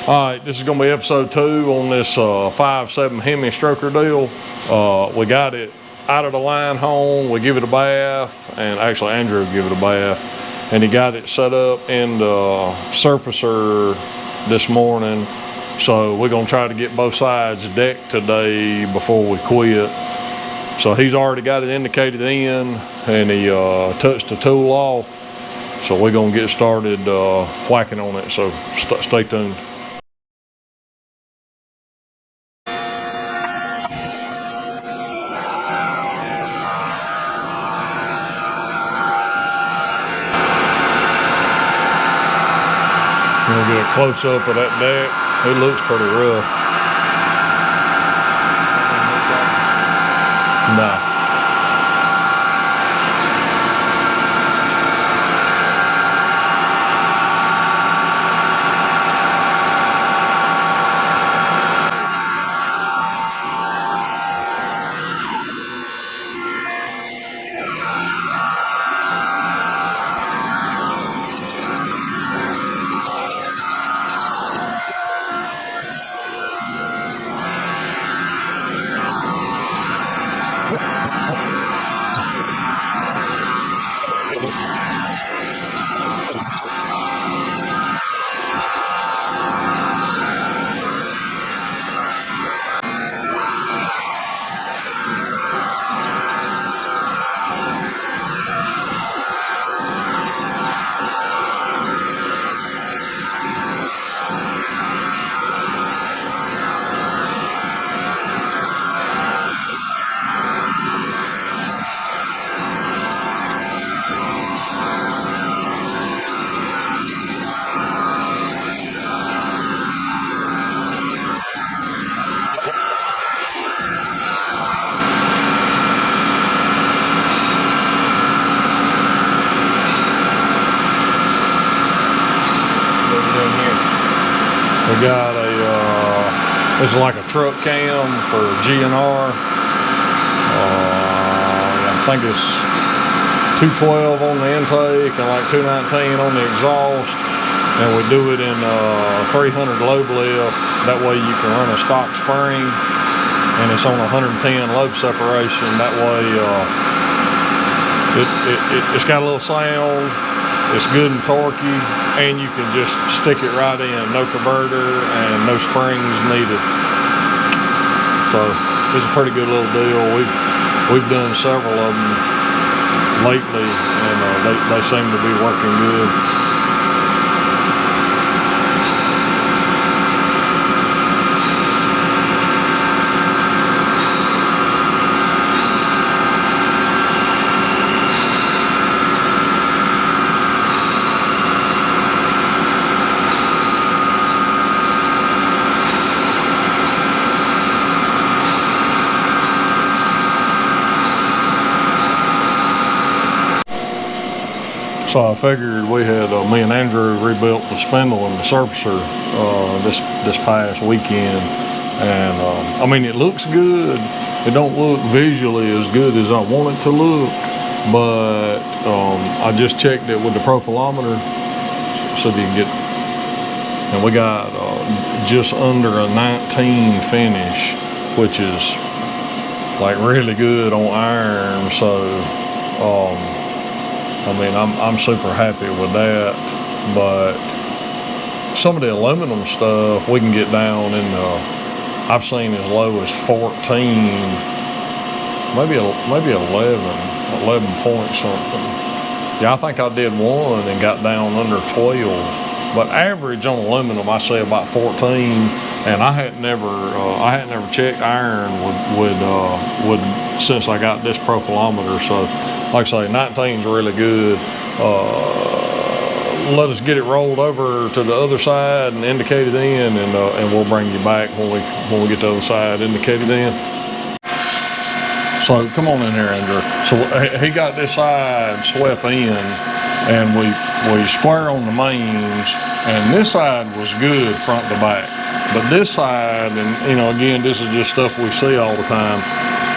All right, this is gonna be episode 2 on this 5.7 Hemi stroker deal. We got it out of the line home, we give it a bath, and actually Andrew give it a bath, and he got it set up in the surfacer this morning. So we're gonna try to get both sides decked today before we quit. So he's already got it indicated in, and he touched the tool off. So we're gonna get started whacking on it, so stay tuned. We'll get a close up of that deck. It looks pretty rough. Nah. We got a, this is like a truck cam for GNR. I think it's 212 on the intake and like 219 on the exhaust. And we do it in 300 lobe lift. That way you can run a stock spring, and it's on 110 lobe separation. That way it's got a little sound. It's good and torquey, and you can just stick it right in. No converter and no springs needed. So it's a pretty good little deal. We've done several of them lately, and they seem to be working good. So I figured we had, me and Andrew rebuilt the spindle and the surfacer this past weekend. And I mean, it looks good. It don't look visually as good as I want it to look, but I just checked it with the profilometer so that you can get, and we got just under a 19 finish, which is like really good on iron. So I mean, I'm super happy with that, but some of the aluminum stuff we can get down in the, I've seen as low as 14, maybe 11 point something. Yeah, I think I did one and got down under 12. But average on aluminum, I say about 14, and I had never checked iron with since I got this profilometer. So, like I say, 19's really good. Let us get it rolled over to the other side and indicated in, and we'll bring you back when we get to the other side indicated in. So come on in here, Andrew. So he got this side swept in, and we square on the mains, and this side was good front to back. But this side, and again, this is just stuff we see all the time.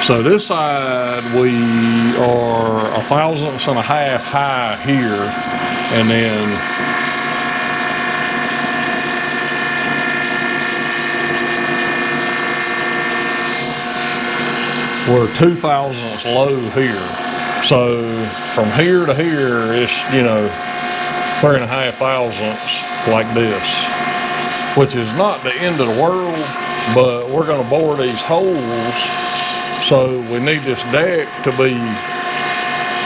So this side, we are 1/1000 high here, and then we're 2 thousandths low here. So from here to here, it's, you know, 3.5 thousandths like this, which is not the end of the world, but we're going to bore these holes. So we need this deck to be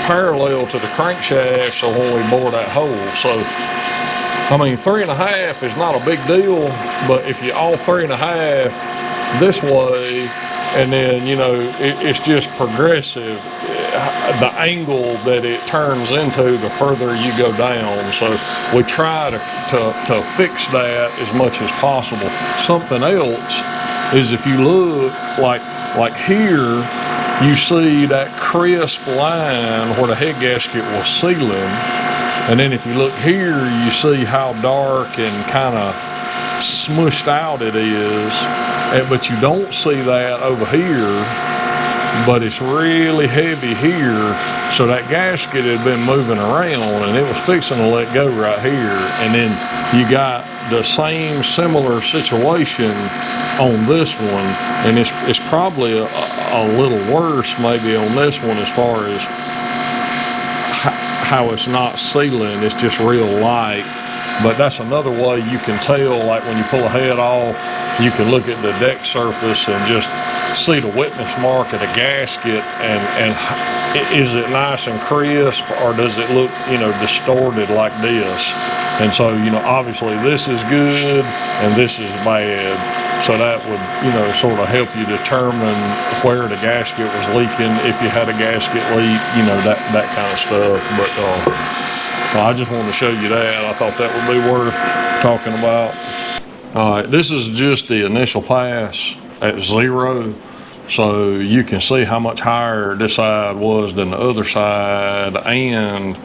parallel to the crankshaft, so when we bore that hole. So, I mean, 3.5 is not a big deal, but if you all 3.5 this way, and then, you know, it's just progressive. The angle that it turns into, the further you go down. So we try to fix that as much as possible. Something else is, if you look like here, you see that crisp line where the head gasket was sealing. And then if you look here, you see how dark and kind of smushed out it is. But you don't see that over here, but it's really heavy here. So that gasket had been moving around and it was fixing to let go right here. And then you got the same similar situation on this one, and it's probably a little worse maybe on this one as far as how it's not sealing. It's just real light. But that's another way you can tell, like when you pull a head off, you can look at the deck surface and just see the wetness mark of the gasket, and is it nice and crisp, or does it look, you know, distorted like this? And so, you know, obviously this is good and this is bad. So that would, you know, sort of help you determine where the gasket was leaking, if you had a gasket leak, you know, that kind of stuff. But I just wanted to show you that. I thought that would be worth talking about. All right, this is just the initial pass at 0. So you can see how much higher this side was than the other side, and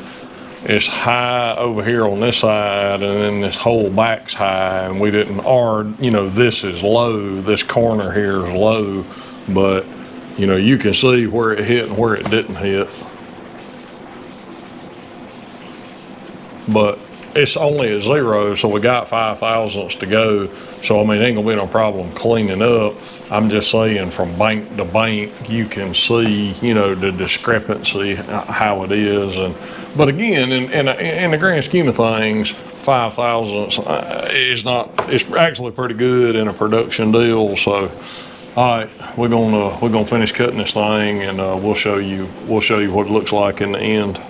it's high over here on this side, and then this whole back's high, and we didn't, or, you know, this is low, this corner here is low, but, you know, you can see where it hit and where it didn't hit. But it's only at 0, so we got 5 thousandths to go. So, I mean, ain't gonna be no problem cleaning up. I'm just saying, from bank to bank, you can see, you know, the discrepancy, how it is. But again, in the grand scheme of things, 5 thousandths is not, it's actually pretty good in a production deal. So, all right, we're gonna finish cutting this thing, and we'll show you what it looks like in the end.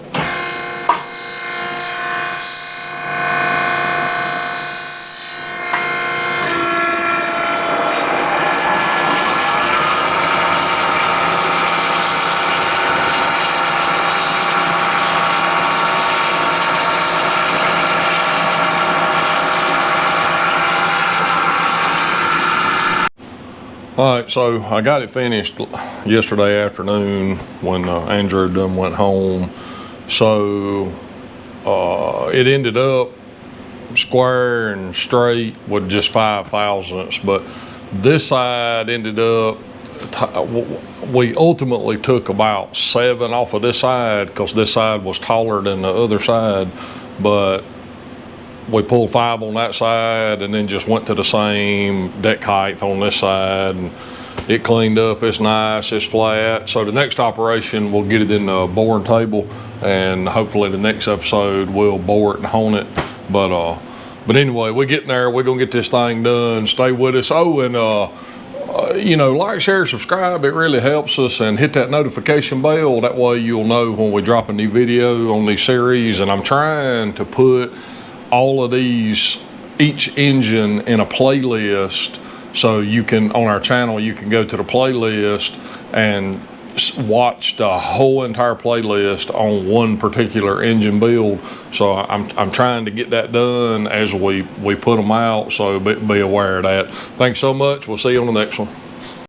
All right, so I got it finished yesterday afternoon when Andrew done went home. So it ended up square and straight with just 5 thousandths, but this side ended up, we ultimately took about 7 off of this side because this side was taller than the other side, but we pulled 5 on that side and then just went to the same deck height on this side, and it cleaned up. It's nice, it's flat. So the next operation, we'll get it in the boring table, and hopefully the next episode we'll bore it and hone it. But anyway, we're getting there. We're gonna get this thing done. Stay with us. Oh, and you know, like, share, subscribe. It really helps us, and hit that notification bell. That way you'll know when we drop a new video on these series. And I'm trying to put all of these, each engine, in a playlist, so you can, on our channel, you can go to the playlist and watch the whole entire playlist on one particular engine build. So I'm trying to get that done as we put them out, so be aware of that. Thanks so much. We'll see you on the next one.